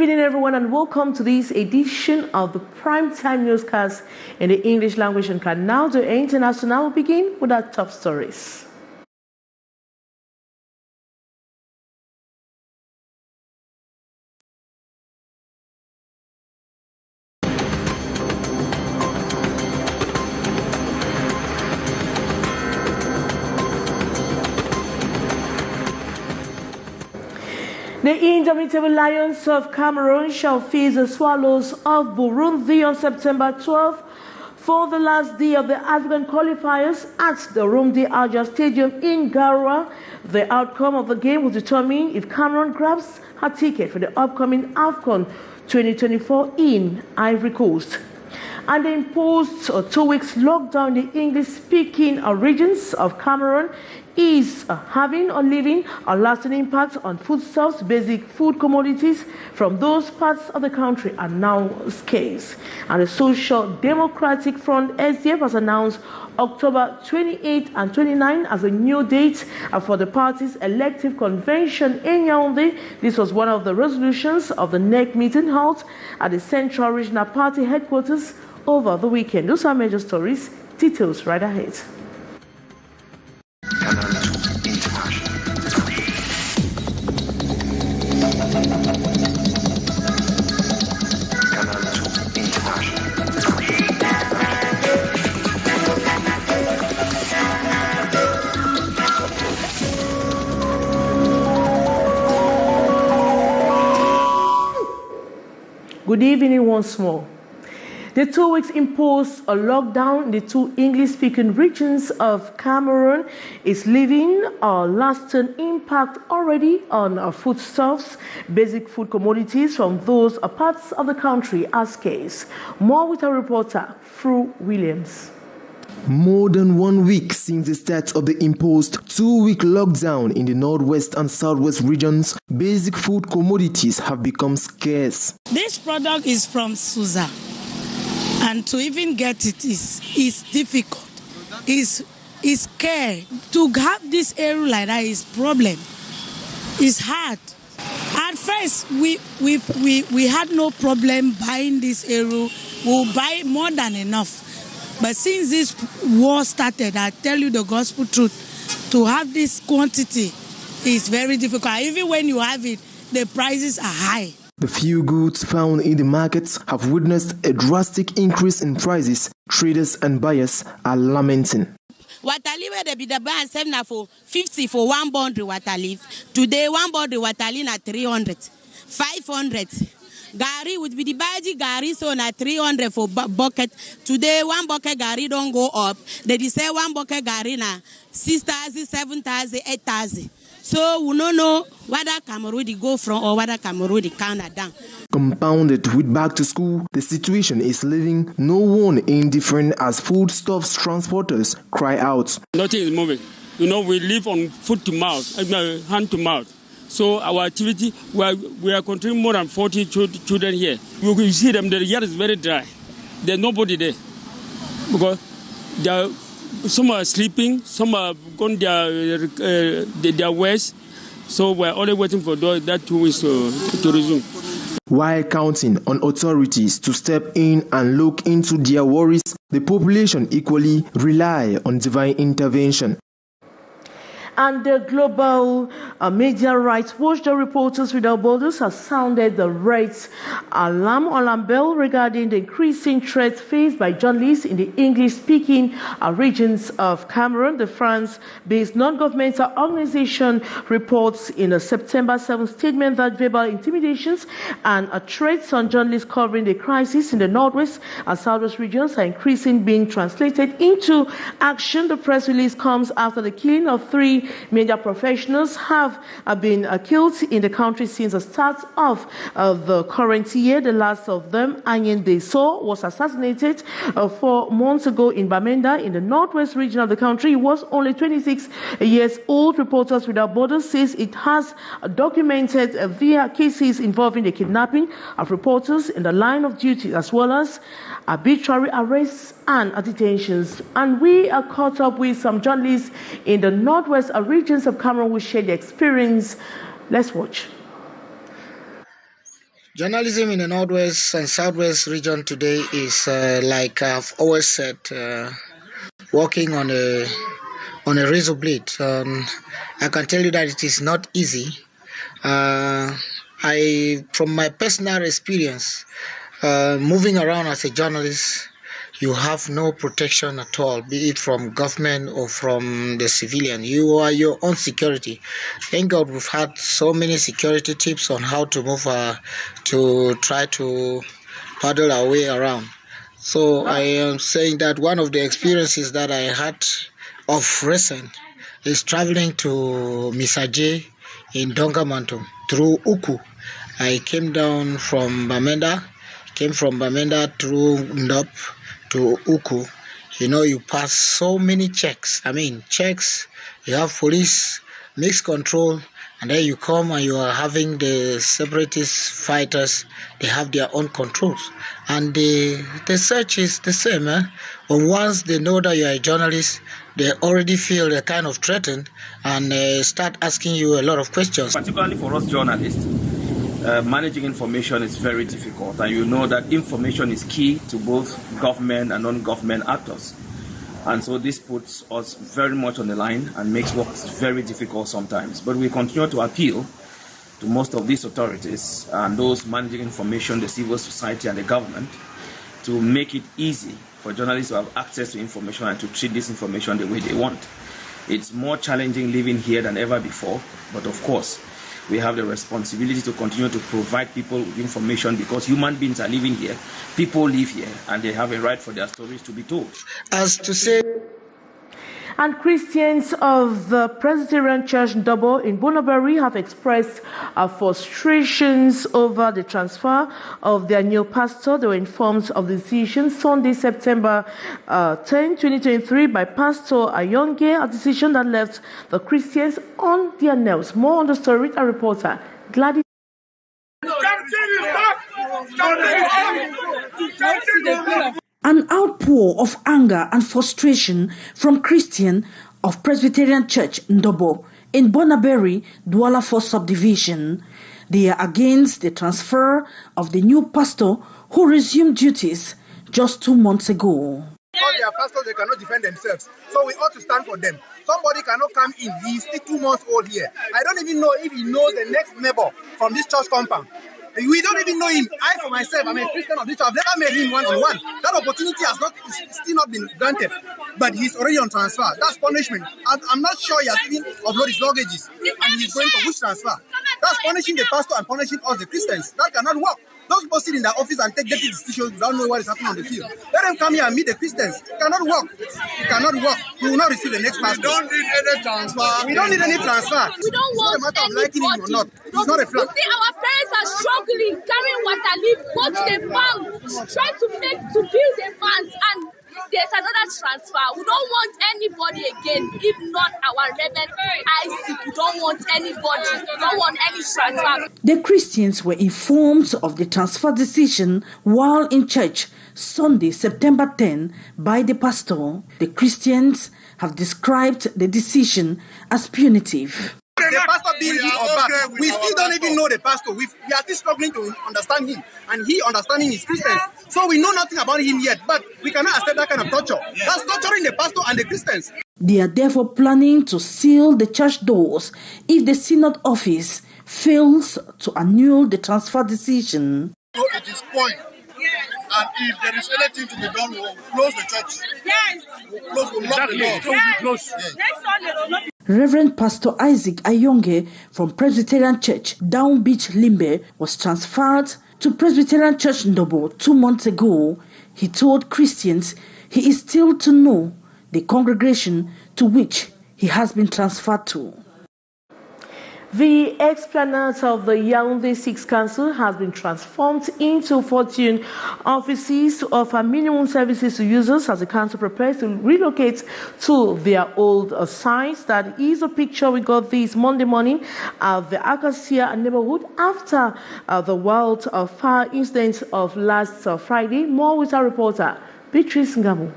evening, everyone, and welcome to this edition of the Primetime Newscast in the English language on Canal International. We'll begin with our top stories. The indomitable lions of Cameroon shall face the swallows of Burundi on September 12th for the last day of the African qualifiers at the Rumdi Alja Stadium in Garoua. The outcome of the game will determine if Cameroon grabs a ticket for the upcoming AFCON 2024 in Ivory Coast. And the imposed 2 weeks lockdown in the English-speaking regions of Cameroon is having or leaving a lasting impact on foodstuffs. Basic food commodities from those parts of the country are now scarce. And the Social Democratic Front SDF has announced October 28 and 29 as a new date for the party's elective convention in Yaoundé. This was one of the resolutions of the NEC meeting held at the Central Regional Party headquarters over the weekend. Those are major stories. Details right ahead. Good evening once more. The 2 weeks imposed a lockdown in the two English-speaking regions of Cameroon is leaving a lasting impact already on foodstuffs. Basic food commodities from those parts of the country are scarce. More with our reporter, Fru Williams. More than 1 week since the start of the imposed 2-week lockdown in the northwest and southwest regions, basic food commodities have become scarce. This product is from Susa, and to even get it is difficult. It's scarce. To have this area like that is problem. It's hard. At first, we had no problem buying this area. We'll buy more than enough. But since this war started, I tell you the gospel truth, to have this quantity is very difficult. Even when you have it, the prices are high. The few goods found in the markets have witnessed a drastic increase in prices. Traders and buyers are lamenting. Water leaf they be the buy and sell now for 50 for 1 boundary water leaf. Today 1 boundary water leaf at 300, 500. Gari would be the baji gari so na 300 for bucket. Today 1 bucket gari don't go up. They say 1 bucket gari na 6,000, 7,000, 8,000. So we don't know whether Cameroon go from or whether Cameroon come down. Compounded with back to school, the situation is leaving no one indifferent as foodstuffs transporters cry out. Nothing is moving. You know, we live on foot to mouth, hand to mouth. So our activity, we are controlling more than 40 children here. You see them, the yard is very dry. There's nobody there. Because some are sleeping, some are gone their ways. So we're only waiting for that 2 weeks to resume. While counting on authorities to step in and look into their worries, the population equally rely on divine intervention. And the global media rights watchdog Reporters Without Borders has sounded the red alarm bell regarding the increasing threats faced by journalists in the English-speaking regions of Cameroon. The France-based non-governmental organization reports in a September 7th statement that verbal intimidations and threats on journalists covering the crisis in the northwest and southwest regions are increasingly being translated into action. The press release comes after the killing of 3 media professionals have been killed in the country since the start of the current year. The last of them, Anyen Deso, was assassinated 4 months ago in Bamenda in the northwest region of the country. He was only 26 years old. Reporters Without Borders says it has documented via cases involving the kidnapping of reporters in the line of duty as well as arbitrary arrests and detentions. And we are caught up with some journalists in the northwest regions of Cameroon who share their experience. Let's watch. Journalism in the Northwest and Southwest region today is, like I've always said, working on a razor blade. I can tell you that it is not easy. From my personal experience, moving around as a journalist, you have no protection at all, be it from government or from the civilian. You are your own security. Thank God we've had so many security tips on how to move to try to paddle our way around. So I am saying that one of the experiences that I had of recent is traveling to Misaje in Dongamantum through Uku. I came down from Bamenda, through Ndop to Uku. You know, you pass so many checks. Checks, you have police, mixed control, and then you come and you are having the separatist fighters. They have their own controls. And the search is the same. But once they know that you are a journalist, they already feel they're kind of threatened and start asking you a lot of questions. Particularly for us journalists, managing information is very difficult, and you know that information is key to both government and non-government actors. And so this puts us very much on the line and makes work very difficult sometimes. But we continue to appeal to most of these authorities and those managing information, the civil society and the government, to make it easy for journalists to have access to information and to treat this information the way they want. It's more challenging living here than ever before, but of course, we have the responsibility to continue to provide people with information because human beings are living here, people live here, and they have a right for their stories to be told. As to say, and Christians of the Presbyterian Church Ndobo in Bonaberry have expressed frustrations over the transfer of their new pastor. They were informed of the decision Sunday, September 10, 2023 by Pastor Ayonge, a decision that left the Christians on their nerves. More on the story with our reporter, Gladys. An outpour of anger and frustration from Christians of Presbyterian Church Ndobo in Bonaberry, Douala 4 subdivision. They are against the transfer of the new pastor who resumed duties just 2 months ago. Because they are pastors, they cannot defend themselves. So we ought to stand for them. Somebody cannot come in. He is still 2 months old here. I don't even know if he knows the next neighbor from this church compound. We don't even know him. I, for myself, I'm a Christian of this church. I've never met him one-on-one. That opportunity has still not been granted. But he's already on transfer. That's punishment. I'm not sure he has even uploaded his luggages. And he's going for which transfer? That's punishing the pastor and punishing us, the Christians. That cannot work. Those people sit in their office and take dirty decisions without knowing what is happening on the field. Let them come here and meet the Christians. It cannot work. It cannot work. We will not receive the next pastor. We don't need any transfer. We don't need any transfer. We don't want it's not a matter of liking him or not. It's not a flat. You see, our parents are struggling, carrying water leaf, go to the farm, try to build the farms, and there's another transfer. We don't want anybody again, if not our Reverend Isaac. We don't want anybody. We don't want any transfer. The Christians were informed of the transfer decision while in church Sunday, September 10, by the pastor. The Christians have described the decision as punitive. The pastor being good or bad, we still don't even know the pastor. We are still struggling to understand him, and he understanding his Christians. So we know nothing about him yet, but we cannot accept that kind of torture. That's torturing the pastor and the Christians. They are therefore planning to seal the church doors if the synod office fails to annul the transfer decision. So it is point. And if there is anything to be done, we'll close the church. Yes. We'll lock the doors. Yes. Yes. Reverend Pastor Isaac Ayonge from Presbyterian Church Down Beach Limbe was transferred to Presbyterian Church Ndobo 2 months ago. He told Christians he is still to know the congregation to which he has been transferred to. The explanation of the Yaoundé 6 Council has been transformed into 14 offices to offer minimum services to users as the council prepares to relocate to their old sites. That is a picture we got this Monday morning at the Acacia neighborhood after the wildfire incident of last Friday. More with our reporter, Beatrice Ngamu.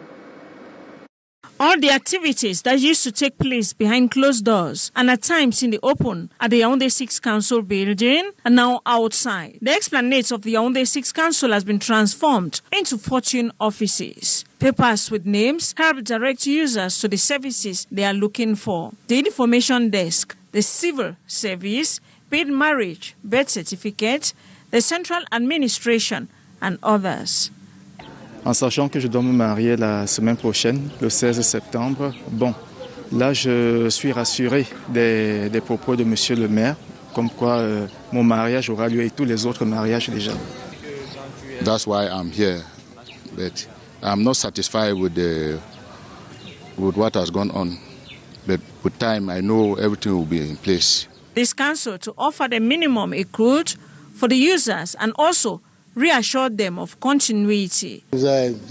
All the activities that used to take place behind closed doors and at times in the open at the Yaoundé 6 Council building are now outside. The esplanade of the Yaoundé 6 Council has been transformed into fortune offices. Papers with names help direct users to the services they are looking for. The information desk, the civil service, paid marriage, birth certificate, the central administration, and others. En sachant que je dois me marier la semaine prochaine, le 16 septembre, bon, là je suis rassuré des propos de monsieur le maire, comme quoi mon mariage aura lieu et tous les autres mariages déjà. That's why I'm here, but I'm not satisfied with what has gone on. But with time, I know everything will be in place. This council to offer the minimum accrued for the users and also reassure them of continuity. We have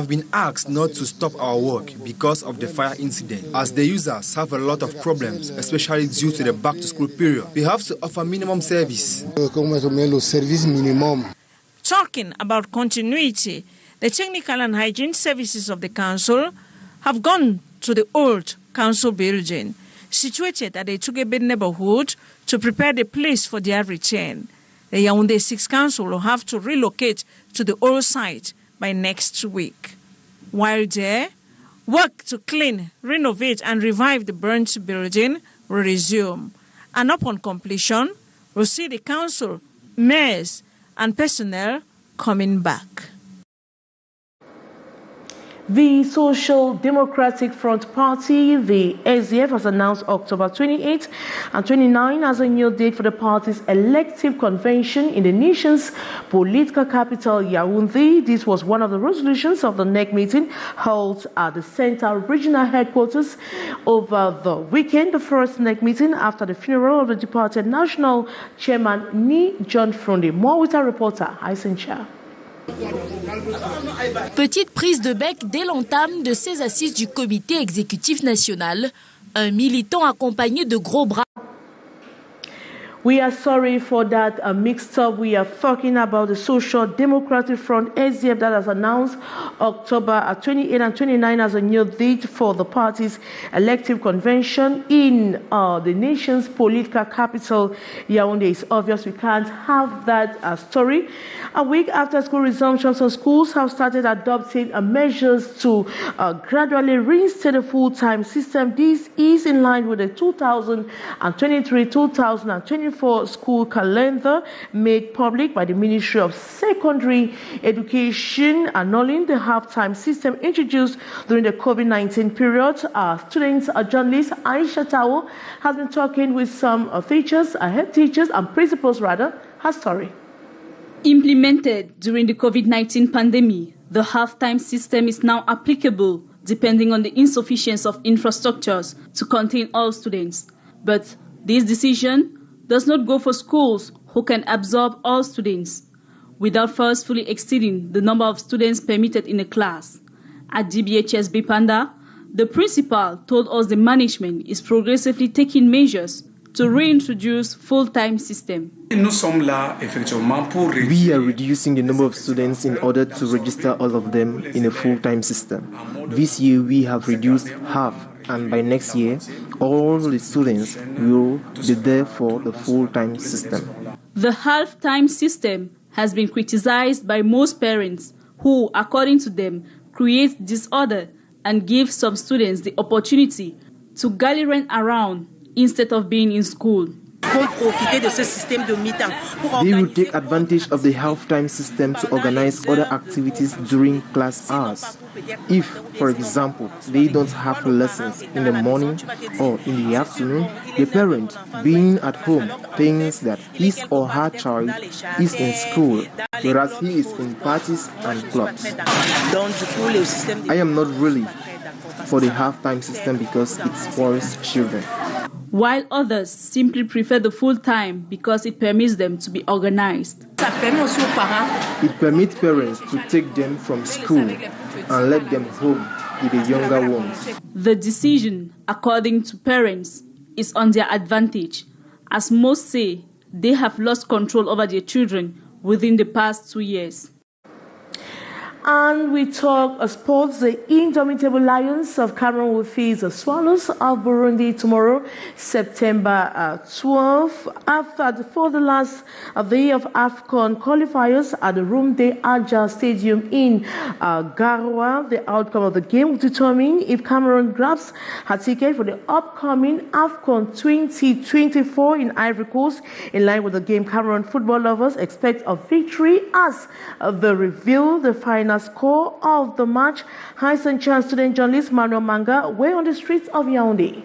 been asked not to stop our work because of the fire incident, as the users have a lot of problems, especially due to the back-to-school period. We have to offer minimum service. Talking about continuity, the technical and hygiene services of the council have gone to the old council building, situated at the Tugebe neighborhood, to prepare the place for their return. The Yaoundé 6 Council will have to relocate to the old site by next week. While there, work to clean, renovate, and revive the burnt building will resume. And upon completion, we'll see the council, mayors, and personnel coming back. The Social Democratic Front Party, the SDF, has announced October 28 and 29 as a new date for the party's elective convention in the nation's political capital, Yaoundé. This was one of the resolutions of the NEC meeting held at the Central Regional Headquarters over the weekend, the first NEC meeting after the funeral of the departed National Chairman Ni John Fronde. More with our reporter, Aysen Cha. Petite prise de bec dès l'entame de ces assises du comité exécutif national. Un militant accompagné de gros bras. We are sorry for that mixed up. We are talking about the Social Democratic Front, SDF, that has announced October 28 and 29 as a new date for the party's elective convention in the nation's political capital, Yaoundé. It's obvious we can't have that story. A week after school resumption, some schools have started adopting measures to gradually reinstate a full-time system. This is in line with the 2023-2024 school calendar made public by the Ministry of Secondary Education, annulling the half-time system introduced during the COVID-19 period. Students, journalist Aisha Tao has been talking with some teachers, head teachers and principals rather. Her story. Implemented during the COVID-19 pandemic, the half-time system is now applicable depending on the insufficiency of infrastructures to contain all students. But this decision does not go for schools who can absorb all students without first fully exceeding the number of students permitted in a class. At DBHS Bipanda, the principal told us the management is progressively taking measures to reintroduce full-time system. We are reducing the number of students in order to register all of them in a full-time system. This year we have reduced half, and by next year, all the students will be there for the full-time system. The half-time system has been criticized by most parents who, according to them, creates disorder and gives some students the opportunity to gallivant around instead of being in school. They will take advantage of the half-time system to organize other activities during class hours. If, for example, they don't have lessons in the morning or in the afternoon, the parent, being at home, thinks that his or her child is in school, whereas he is in parties and clubs. I am not really for the half-time system because it spoils children. While others simply prefer the full-time because it permits them to be organized. It permits parents to take them from school and let them home with the younger ones. The decision, according to parents, is on their advantage, as most say they have lost control over their children within the past 2 years. And we talk sports. The indomitable Lions of Cameroon will face the Swallows of Burundi tomorrow, September 12th, for the last day of AFCON qualifiers at the Rumde Aja Stadium in Garoua. The outcome of the game will determine if Cameroon grabs a ticket for the upcoming AFCON 2024 in Ivory Coast. In line with the game, Cameroon football lovers expect a victory as they reveal the final score of the match. High St. John student journalist Manuel Manga were on the streets of Yaoundé.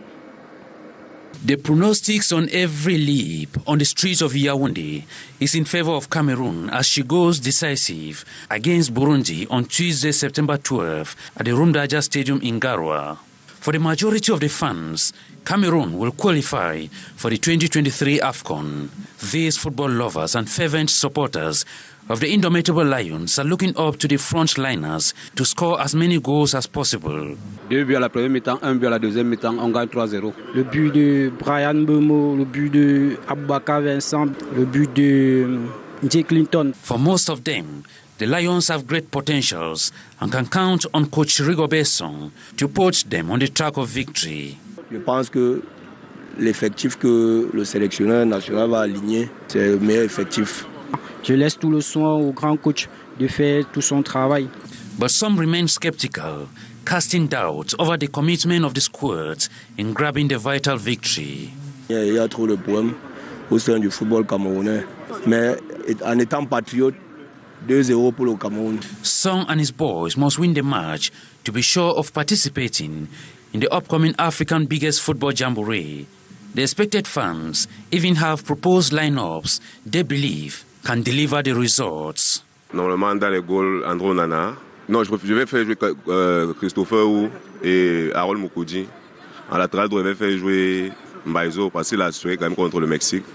The pronostics on every lip on the streets of Yaoundé is in favor of Cameroon as she goes decisive against Burundi on Tuesday, September 12th at the Rumdaja Stadium in Garoua. For the majority of the fans, Cameroon will qualify for the 2023 AFCON. These football lovers and fervent supporters of the indomitable Lions are looking up to the frontliners to score as many goals as possible. 2 buts à la première mi-temps, 1 but à la deuxième mi-temps, on gagne 3-0. Le but de Brian Bemo, le but de Aboubakar Vincent, le but de Jay Clinton. For most of them, the Lions have great potentials and can count on coach Rigobert Song to put them on the track of victory. Je pense que l'effectif que le sélectionneur national va aligner, c'est le meilleur effectif. Je laisse tout le soin au grand coach de faire tout son travail. But some remain skeptical, casting doubts over the commitment of the squad in grabbing the vital victory. Il y a trop de problèmes au sein du football camerounais. Mais en étant patriote, 2-0 pour le Cameroun. Song and his boys must win the match to be sure of participating in the upcoming African biggest football jamboree. The expected fans even have proposed lineups they believe can deliver the results. Normalement, dans les goals, Andro Nana. Non, je vais faire jouer Christopher Wu et Harold Moukoudi. En latéral, je vais faire jouer Mbaizo parce qu'il a assuré quand même contre le Mexique.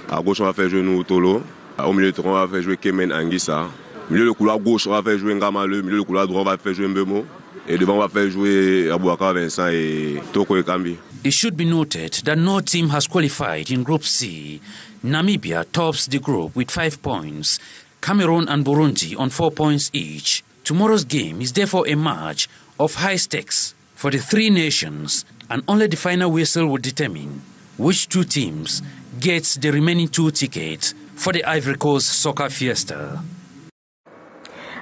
À gauche, on va faire jouer Noutolo. Au milieu de terrain, on va faire jouer Kemen Anguissa. Au milieu de couloir gauche, on va faire jouer Ngamale. Au milieu de couloir droit, on va faire jouer Mbemo. Et devant, on va faire jouer Aboubakar Vincent et Toko Ekambi. It should be noted that no team has qualified in Group C. Namibia tops the group with 5 points. Cameroon and Burundi on 4 points each. Tomorrow's game is therefore a match of high stakes for the three nations, and only the final whistle will determine which two teams gets the remaining 2 tickets for the Ivory Coast Soccer Fiesta.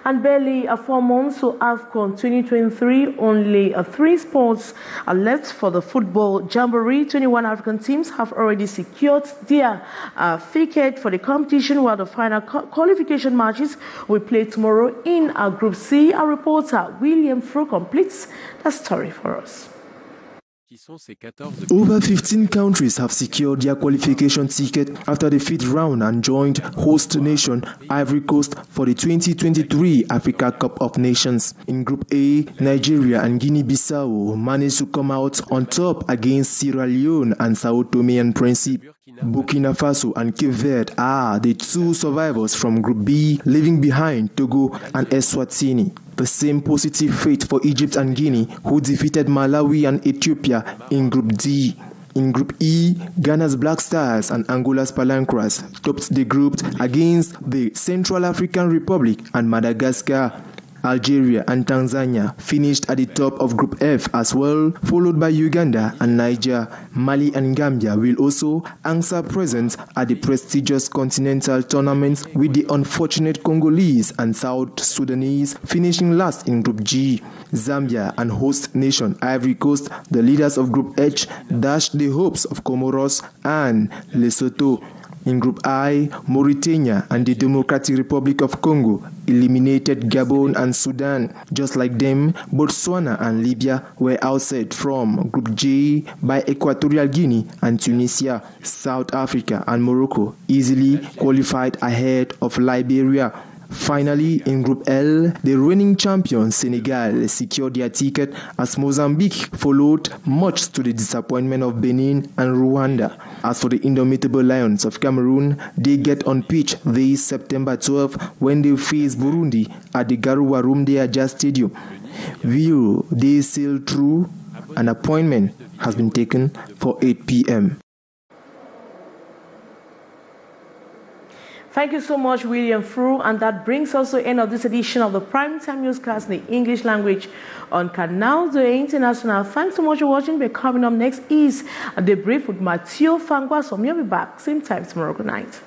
And barely 4 months to AFCON 2023, only 3 sports are left for the football jamboree. 21 African teams have already secured their ticket for the competition, while the final qualification matches will play tomorrow in Group C. Our reporter William Fro completes the story for us. Over 15 countries have secured their qualification ticket after the 5th round and joined host nation Ivory Coast for the 2023 Africa Cup of Nations. In Group A, Nigeria and Guinea-Bissau managed to come out on top against Sierra Leone and Sao Tome and Principe. Burkina Faso and Cape Verde are the 2 survivors from Group B, leaving behind Togo and Eswatini. The same positive fate for Egypt and Guinea, who defeated Malawi and Ethiopia in Group D. In Group E, Ghana's Black Stars and Angola's Palancras topped the group against the Central African Republic and Madagascar. Algeria and Tanzania finished at the top of Group F as well, followed by Uganda and Niger. Mali and Gambia will also answer presents at the prestigious continental tournament, with the unfortunate Congolese and South Sudanese finishing last in Group G. Zambia and host nation Ivory Coast, the leaders of Group H, dashed the hopes of Comoros and Lesotho. In Group I, Mauritania and the Democratic Republic of Congo eliminated Gabon and Sudan. Just like them, Botswana and Libya were ousted from Group J by Equatorial Guinea and Tunisia. South Africa and Morocco easily qualified ahead of Liberia. Finally, in Group L, the reigning champions Senegal secured their ticket as Mozambique followed, much to the disappointment of Benin and Rwanda. As for the indomitable Lions of Cameroon, they get on pitch this September 12 when they face Burundi at the Garoua Rumdeaja Stadium. Will they sail through? An appointment has been taken for 8 p.m. Thank you so much, William Fru, and that brings us to the end of this edition of the Primetime Newscast in the English language on Canal International. Thanks so much for watching. But coming up next is The Brief with Mathieu Fangwa. So we'll be back same time tomorrow. Good night.